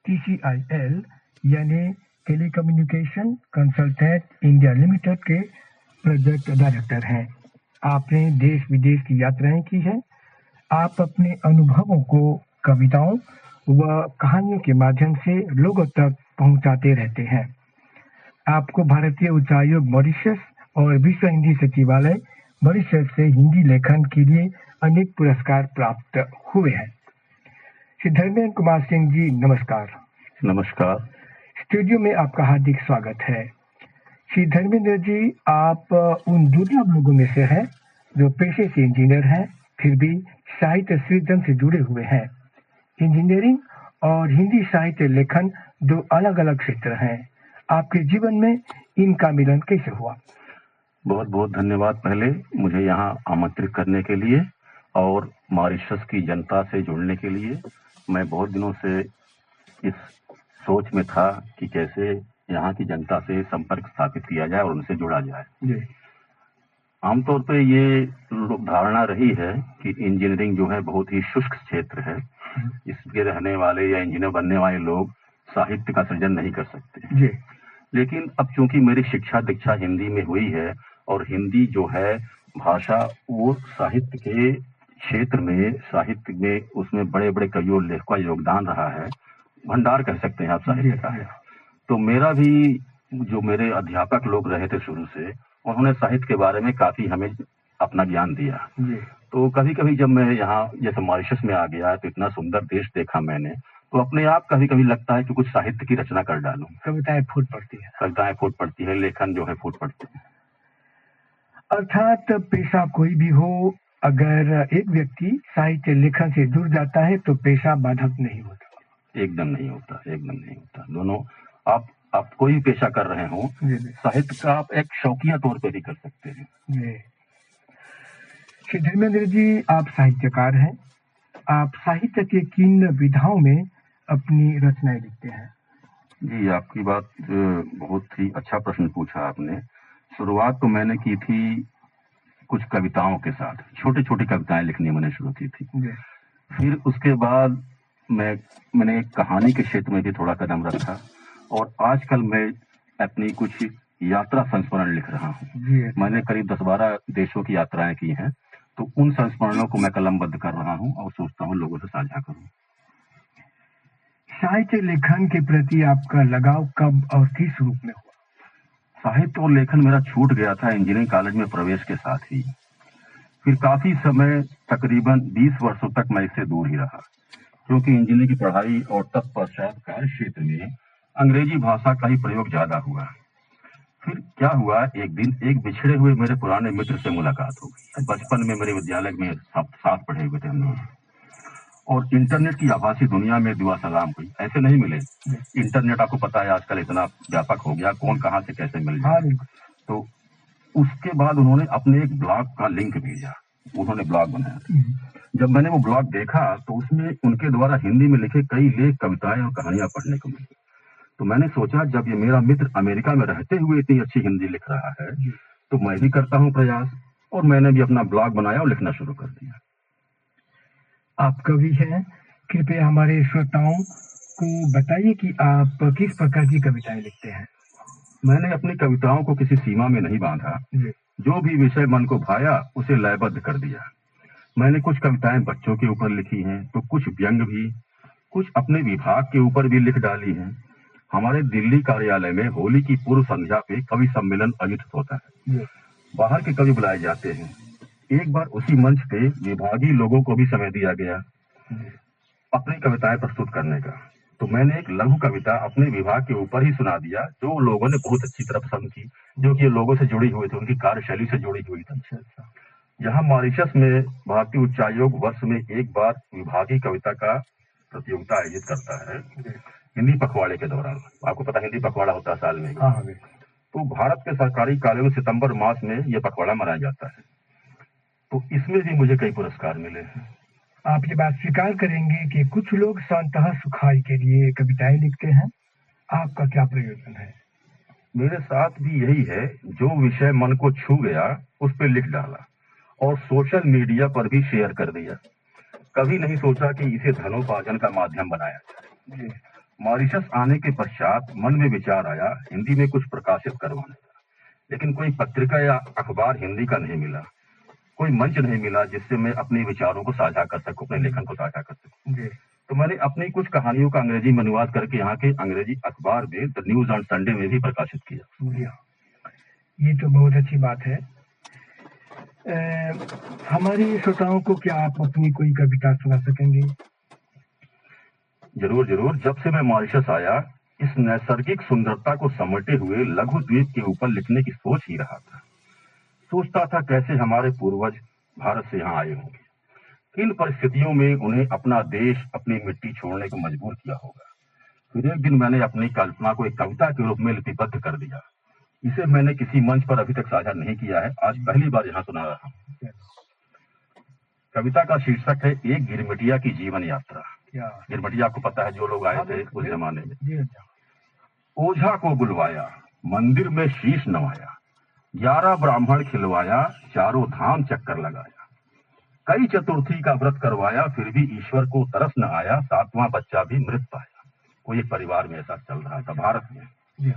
TCIL यानी telecommunication consultant India limited के project director हैं। आपने देश विदेश की यात्राएं की हैं। आप अपने अनुभवों को कविताओं व कहानियों के माध्यम से लोगों तक पहुंचाते रहते हैं। आपको भारतीय उच्चायोग मॉरिशस और विश्व हिंदी सचिवालय मॉरिशस से हिंदी लेखन के लिए अनेक पुरस्कार प्राप्त हुए हैं। श्री धर्मेंद्र कुमार सिंह जी, नमस्कार। नमस्कार। स्टूडियो में आपका हार्दिक स्वागत है। श्री धर्मेंद्र जी, आप उन दुर्लभ लोगों में से हैं जो पेशे से इंजीनियर हैं, फिर भी साहित्य सृजन से जुड़े हुए हैं। इंजीनियरिंग और हिंदी साहित्य लेखन दो अलग अलग क्षेत्र हैं। आपके जीवन में इनका मिलन कैसे हुआ? बहुत बहुत धन्यवाद पहले मुझे यहाँ आमंत्रित करने के लिए और मॉरिशस की जनता से जुड़ने के लिए। मैं बहुत दिनों से इस सोच में था कि कैसे यहाँ की जनता से संपर्क स्थापित किया जाए और उनसे जुड़ा जाए। आमतौर पे ये धारणा रही है कि इंजीनियरिंग जो है बहुत ही शुष्क क्षेत्र है, इसके रहने वाले या इंजीनियर बनने वाले लोग साहित्य का सृजन नहीं कर सकते। लेकिन अब चूंकि मेरी शिक्षा दीक्षा हिंदी में हुई है और हिंदी जो है भाषा, वो साहित्य के क्षेत्र में, साहित्य में उसमें बड़े बड़े कवियों लेखकों का योगदान रहा है, भंडार कह सकते हैं आप साहित्य का। तो मेरा भी, जो मेरे अध्यापक लोग रहे थे शुरू से, उन्होंने साहित्य के बारे में काफी हमें अपना ज्ञान दिया। तो कभी कभी जब मैं यहाँ जैसे मॉरिशस में आ गया तो इतना सुंदर देश देखा मैंने, तो अपने आप कभी कभी लगता है कि कुछ साहित्य की रचना कर डालूं। कविताएं फूट पड़ती है, लेखन जो है फूट पड़ते हैं। अर्थात पेशा कोई भी हो, अगर एक व्यक्ति साहित्य लेखन से जुड़ जाता है तो पेशा बाधक नहीं होता। एकदम नहीं होता। दोनों, आप कोई पेशा कर रहे हो, साहित्य का आप एक शौकिया तौर पे भी कर सकते हैं। श्री धर्मेंद्र जी, आप साहित्यकार हैं। आप साहित्य के किन विधाओं में अपनी रचनाएं लिखते हैं? जी, आपकी बात बहुत ही अच्छा प्रश्न पूछा आपने। शुरुआत तो मैंने की थी कुछ कविताओं के साथ, छोटी छोटी कविताएं लिखनी मैंने शुरू की थी। फिर उसके बाद मैंने कहानी के क्षेत्र में भी थोड़ा कदम रखा और आजकल मैं अपनी कुछ यात्रा संस्मरण लिख रहा हूँ। मैंने करीब 10-12 देशों की यात्राएं की हैं, तो उन संस्मरणों को मैं कलमबद्ध कर रहा हूँ और सोचता हूँ लोगों से साझा करूँ। साहित्य लेखन के प्रति आपका लगाव कब और किस रूप में हुआ? साहित्य और लेखन मेरा छूट गया था इंजीनियरिंग कॉलेज में प्रवेश के साथ ही। फिर काफी समय, तकरीबन 20 वर्षों तक मैं इससे दूर ही रहा, क्योंकि इंजीनियरिंग की पढ़ाई और तत्पश्चात कार्य क्षेत्र में अंग्रेजी भाषा का ही प्रयोग ज्यादा हुआ। फिर क्या हुआ, एक दिन एक बिछड़े हुए मेरे पुराने मित्र से मुलाकात हो गई। बचपन में मेरे विद्यालय में साथ पढ़े हुए थे हम लोग, और इंटरनेट की आभासी दुनिया में दुआ सलाम हुई। ऐसे नहीं मिले। इंटरनेट आपको पता है आजकल इतना व्यापक हो गया, कौन कहाँ से कैसे मिल जाए। तो उसके बाद उन्होंने अपने एक ब्लॉग का लिंक भेजा, उन्होंने ब्लॉग बनाया। जब मैंने वो ब्लॉग देखा तो उसमें उनके द्वारा हिंदी में लिखे कई लेख, कविताएं और कहानियां पढ़ने को मिली। तो मैंने सोचा, जब ये मेरा मित्र अमेरिका में रहते हुए इतनी अच्छी हिंदी लिख रहा है तो मैं भी करता हूँ प्रयास, और मैंने भी अपना ब्लॉग बनाया और लिखना शुरू कर दिया। आप कवि हैं, कृपया हमारे श्रोताओं को बताइए कि आप किस प्रकार की कविताएं लिखते हैं? मैंने अपनी कविताओं को किसी सीमा में नहीं बांधा, जो भी विषय मन को भाया उसे लयबद्ध कर दिया। मैंने कुछ कविताएं बच्चों के ऊपर लिखी हैं, तो कुछ व्यंग भी, कुछ अपने विभाग के ऊपर भी लिख डाली हैं। हमारे दिल्ली कार्यालय में होली की पूर्व संध्या पे कवि सम्मेलन आयोजित होता है। बाहर के कवि बुलाए जाते हैं। एक बार उसी मंच पे विभागीय लोगों को भी समय दिया गया अपनी कविताएं प्रस्तुत करने का। तो मैंने एक लघु कविता अपने विभाग के ऊपर ही सुना दिया, जो लोगों ने बहुत अच्छी तरह पसंद की, जो कि लोगों से जुड़ी हुई थी, उनकी कार्यशैली से जुड़ी हुई थी। यहाँ मॉरिशस में भारतीय उच्चायोग वर्ष में एक बार विभागीय कविता का प्रतियोगिता आयोजित करता है हिंदी पखवाड़े के दौरान। आपको पता है हिंदी पखवाड़ा होता है साल में। तो भारत के सरकारी कार्यों में सितंबर मास में यह पखवाड़ा मनाया जाता है। तो इसमें भी मुझे कई पुरस्कार मिले हैं। आप ये बात स्वीकार करेंगे कि कुछ लोग स्वतः सुखाई के लिए कविताएं लिखते हैं, आपका क्या प्रयोजन है? मेरे साथ भी यही है, जो विषय मन को छू गया उस पर लिख डाला और सोशल मीडिया पर भी शेयर कर दिया। कभी नहीं सोचा कि इसे धनोपार्जन का माध्यम बनाया जाए। मॉरिशस आने के पश्चात मन में विचार आया हिंदी में कुछ प्रकाशित करवाने का, लेकिन कोई पत्रिका या अखबार हिंदी का नहीं मिला, कोई मंच नहीं मिला जिससे मैं अपने विचारों को साझा कर सकूं, अपने लेखन को साझा कर सकूं। तो मैंने अपनी कुछ कहानियों का अंग्रेजी में अनुवाद करके यहाँ के अंग्रेजी अखबार में द न्यूज ऑन संडे में भी प्रकाशित किया। ये तो बहुत अच्छी बात है। हमारे श्रोताओं को क्या आप अपनी कोई कविता सुना सकेंगे? जरूर जरूर। जब से मैं मॉरिशस आया इस नैसर्गिक सुंदरता को समेटे हुए लघु द्वीप के ऊपर लिखने की सोच ही रहा था। सोचता था कैसे हमारे पूर्वज भारत से यहाँ आए होंगे, किन परिस्थितियों में उन्हें अपना देश, अपनी मिट्टी छोड़ने को मजबूर किया होगा। फिर एक दिन मैंने अपनी कल्पना को एक कविता के रूप में लिपिबद्ध कर दिया। इसे मैंने किसी मंच पर अभी तक साझा नहीं किया है, आज पहली बार यहाँ सुना रहा हूँ। कविता का शीर्षक है एक गिरमिटिया की जीवन यात्रा। गिरमिटिया आपको पता है, जो लोग आए थे उस जमाने में। ओझा को बुलवाया, मंदिर में शीश नवाया, 11 ब्राह्मण खिलवाया, चारों धाम चक्कर लगाया, कई चतुर्थी का व्रत करवाया, फिर भी ईश्वर को तरस न आया, 7वां बच्चा भी मृत पाया। कोई एक परिवार में ऐसा चल रहा था भारत में।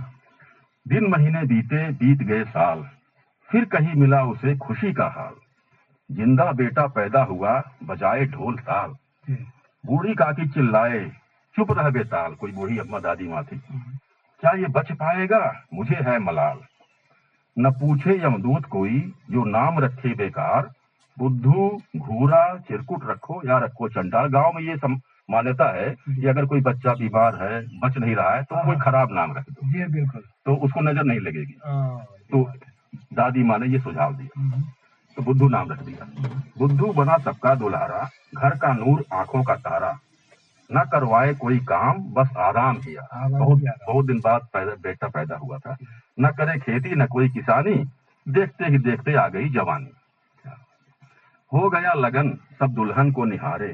दिन महीने बीते, बीत गए साल, फिर कहीं मिला उसे खुशी का हाल, जिंदा बेटा पैदा हुआ, बजाए ढोल ताल, बूढ़ी काकी चिल्लाए चुप रह बेताल। कोई बूढ़ी अम्मा दादी माँ थी। क्या ये बच पाएगा, मुझे है मलाल, न पूछे यमदूत कोई, जो नाम रखे बेकार, बुद्धू घूरा चिरकुट रखो या रखो चंडाल। गांव में ये मान्यता है कि अगर कोई बच्चा बीमार है, बच नहीं रहा है, तो कोई खराब नाम रख दो। जी बिल्कुल, तो उसको नजर नहीं लगेगी। तो दादी माँ ने ये सुझाव दिया, तो बुद्धू नाम रख दिया। बुद्धू बना सबका दुलारा, घर का नूर आंखों का तारा, न करवाए कोई काम, बस आराम किया। बहुत दिन बाद बेटा पैदा हुआ था। न करे खेती न कोई किसानी, देखते ही देखते आ गई जवानी। हो गया लगन, सब दुल्हन को निहारे,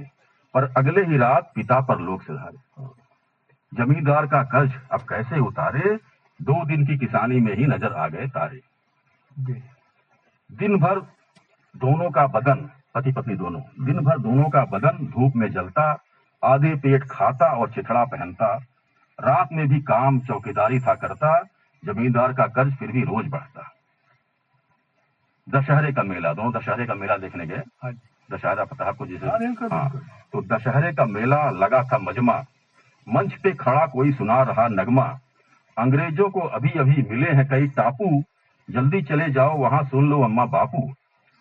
पर अगले ही रात पिता पर लोग सिधारे। जमींदार का कर्ज अब कैसे उतारे, 2 दिन की किसानी में ही नजर आ गए तारे। दिन भर दोनों का बदन, पति पत्नी दोनों, दिन भर दोनों का बदन धूप में जलता, आधे पेट खाता और चिथड़ा पहनता, रात में भी काम चौकीदारी था करता, जमींदार का कर्ज फिर भी रोज बढ़ता। दशहरे का मेला, दोनों दशहरे का मेला देखने गए। दशहरा पता आपको जिसे? हाँ, तो दशहरे का मेला लगा था मजमा, मंच पे खड़ा कोई सुना रहा नगमा, अंग्रेजों को अभी अभी मिले हैं कई टापू, जल्दी चले जाओ वहां सुन लो अम्मा बापू,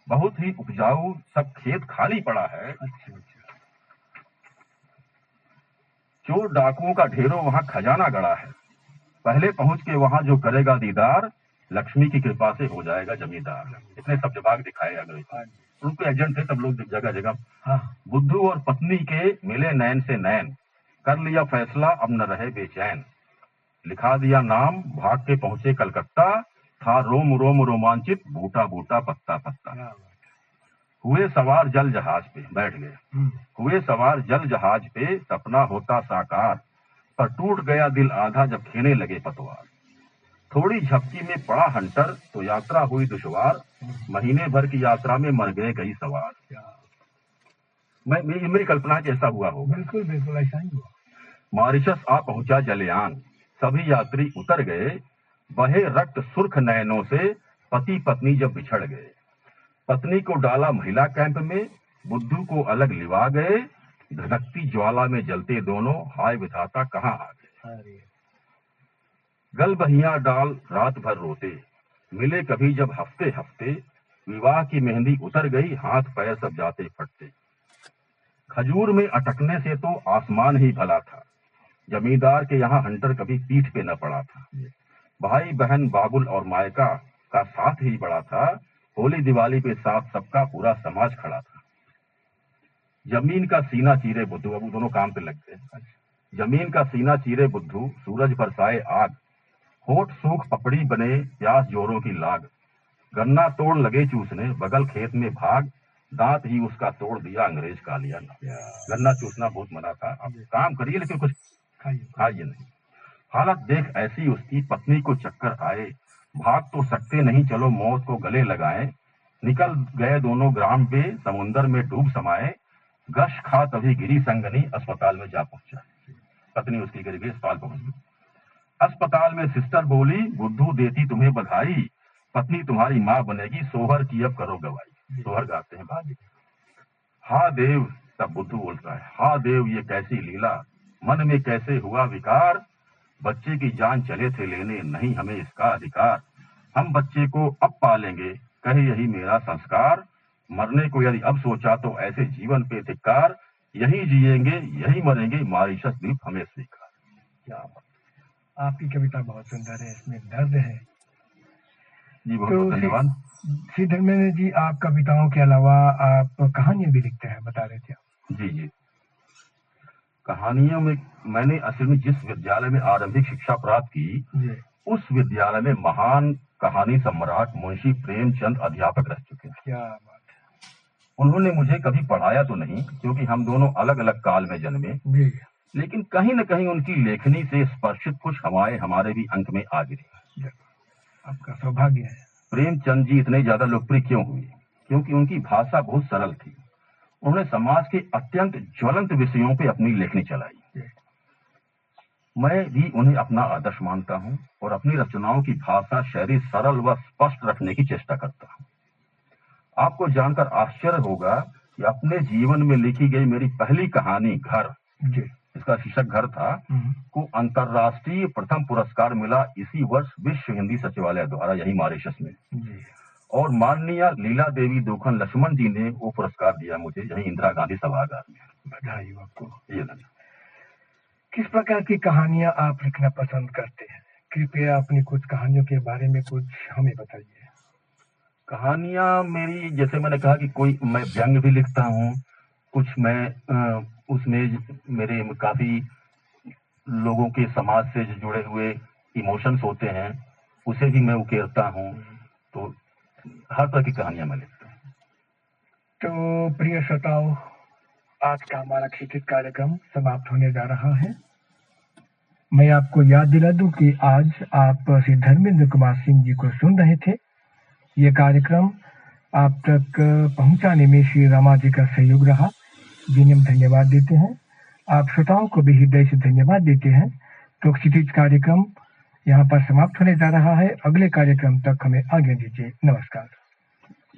बहुत ही उपजाऊ सब खेत खाली पड़ा है, चोर डाकुओं का ढेरों वहां खजाना गड़ा है, पहले पहुंच के वहां जो करेगा दीदार, लक्ष्मी की कृपा से हो जाएगा जमींदार। इतने सब जवाब दिखाए अंग्रेज, उनके एजेंट थे सब लोग जगह जगह। बुद्धू और पत्नी के मिले नैन से नैन, कर लिया फैसला अब न रहे बेचैन, लिखा दिया नाम भाग के पहुंचे कलकत्ता, था रोम रोम रोमांचित बूटा बूटा पत्ता पत्ता। हुए सवार जल जहाज पे, बैठ गए, हुए सवार जल जहाज पे, सपना होता साकार, पर टूट गया दिल आधा जब खेने लगे पतवार। थोड़ी झपकी में पड़ा हंटर तो यात्रा हुई दुश्वार, महीने भर की यात्रा में मर गए कई सवार। मेरी कल्पना कि ऐसा हुआ होगा। बिल्कुल बिल्कुल ऐसा ही हुआ। मॉरिशस आ पहुंचा जलयान, सभी यात्री उतर गए, बहे रक्त सुर्ख नयनों से, पति पत्नी जब बिछड़ गए। पत्नी को डाला महिला कैंप में, बुद्धू को अलग लिवा गए, धधकती ज्वाला में जलते दोनों, हाय विधाता कहाँ आ गए। गल बहिया डाल रात भर रोते, मिले कभी जब हफ्ते हफ्ते, विवाह की मेहंदी उतर गई, हाथ पैर सब जाते फटते। खजूर में अटकने से तो आसमान ही भला था, जमींदार के यहाँ हंटर कभी पीठ पे न पड़ा था। भाई बहन बाबुल और मायका का साथ ही बड़ा था, होली दिवाली पे साथ सबका पूरा समाज खड़ा था। जमीन का सीना चीरे बुद्धू, अब दोनों काम पे लग गए। जमीन का सीना चीरे बुद्धू, सूरज बरसाए आग, होठ सूख पपड़ी बने प्यास जोरों की लाग, गन्ना तोड़ लगे चूसने बगल खेत में भाग, दांत ही उसका तोड़ दिया अंग्रेज का लिया ना। गन्ना चूसना बहुत मना था, अब काम करिए लेकिन कुछ खाइए नहीं। हालत देख ऐसी उसकी, पत्नी को चक्कर आए, भाग तो सकते नहीं, चलो मौत को गले लगाए। निकल गए दोनों ग्राम पे, समुंदर में डूब समाये, गश खा तभी गिरी संगनी, अस्पताल में जा पहुंचा। पत्नी उसकी करीब अस्पताल पहुंच गई। अस्पताल में सिस्टर बोली, बुद्धू देती तुम्हें बधाई, पत्नी तुम्हारी माँ बनेगी, सोहर की अब करो गवाही। सोहर गाते हैं भाभी। हा देव, तब बुद्धू बोलता है, हा देव ये कैसी लीला, मन में कैसे हुआ विकार, बच्चे की जान चले थे लेने, नहीं हमें इसका अधिकार, हम बच्चे को अब पालेंगे, कहे यही मेरा संस्कार, मरने को यदि अब सोचा तो ऐसे जीवन पे धिक्कार, यही जिएंगे यही मरेंगे, मॉरिशस द्वीप हमें स्वीकार। क्या बात। आपकी कविता बहुत सुंदर है, इसमें दर्द है। जी बहुत बहुत धन्यवाद। श्री धर्मेंद्र जी, आप कविताओं के अलावा आप कहानियां भी लिखते हैं, बता रहे थे आप। जी जी, कहानियों में मैंने असल में जिस विद्यालय में आरंभिक शिक्षा प्राप्त की, उस विद्यालय में महान कहानी सम्राट मुंशी प्रेमचंद अध्यापक रह चुके हैं। क्या बात है। उन्होंने मुझे कभी पढ़ाया तो नहीं, क्योंकि हम दोनों अलग अलग काल में जन्मे, लेकिन कहीं न कहीं उनकी लेखनी से स्पर्शित कुछ हवाएं हमारे भी अंक में आ गिरी। आपका सौभाग्य है। प्रेमचंद जी इतने ज्यादा लोकप्रिय क्यों हुए? क्योंकि उनकी भाषा बहुत सरल थी। उन्होंने समाज के अत्यंत ज्वलंत विषयों पे अपनी लेखनी चलाई। मैं भी उन्हें अपना आदर्श मानता हूं और अपनी रचनाओं की भाषा शैली सरल व स्पष्ट रखने की चेष्टा करता हूं। आपको जानकर आश्चर्य होगा कि अपने जीवन में लिखी गई मेरी पहली कहानी घर, इसका शीर्षक घर था, को अंतरराष्ट्रीय प्रथम पुरस्कार मिला इसी वर्ष विश्व हिंदी सचिवालय द्वारा, यही मॉरिशस में। और माननीय लीला देवी दोखन लक्ष्मण जी ने वो पुरस्कार दिया मुझे, यही इंदिरा गांधी सभागार में। बधाई हो आपको। ये धन्यवाद। किस प्रकार की कहानियां आप लिखना पसंद करते हैं? कृपया अपनी कुछ कहानियों के बारे में कुछ हमें बताइए। कहानियां मेरी, जैसे मैंने कहा कि कोई मैं व्यंग भी लिखता हूँ, कुछ मैं उसमें मेरे काफी लोगों के समाज से जुड़े हुए इमोशंस होते हैं, उसे भी मैं उकेरता हूँ। तो हर तरह की कहानियां मैं लिखता हूँ। तो प्रिय श्रोताओं, आज का हमारा क्षितिज कार्यक्रम समाप्त होने जा रहा है। मैं आपको याद दिला दूं कि आज आप श्री धर्मेंद्र कुमार सिंह जी को सुन रहे थे। ये कार्यक्रम आप तक पहुंचाने में श्री रामा जी का सहयोग रहा, जिन्हें हम धन्यवाद देते हैं। आप श्रोताओं को भी हृदय से धन्यवाद देते हैं। तो क्षितिज कार्यक्रम यहाँ पर समाप्त होने जा रहा है। अगले कार्यक्रम तक हमें आगे दीजिए। नमस्कार।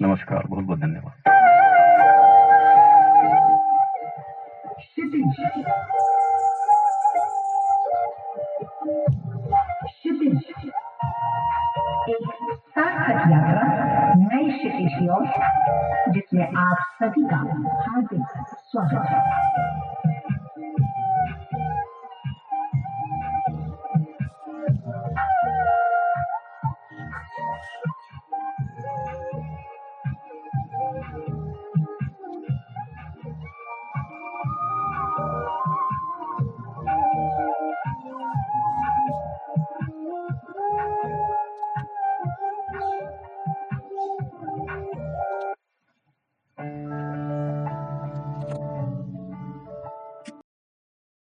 नमस्कार, बहुत बहुत धन्यवाद। एक सार्थक यात्रा नई क्षितिज की ओर, जिसमें आप सभी का हार्दिक स्वागत है।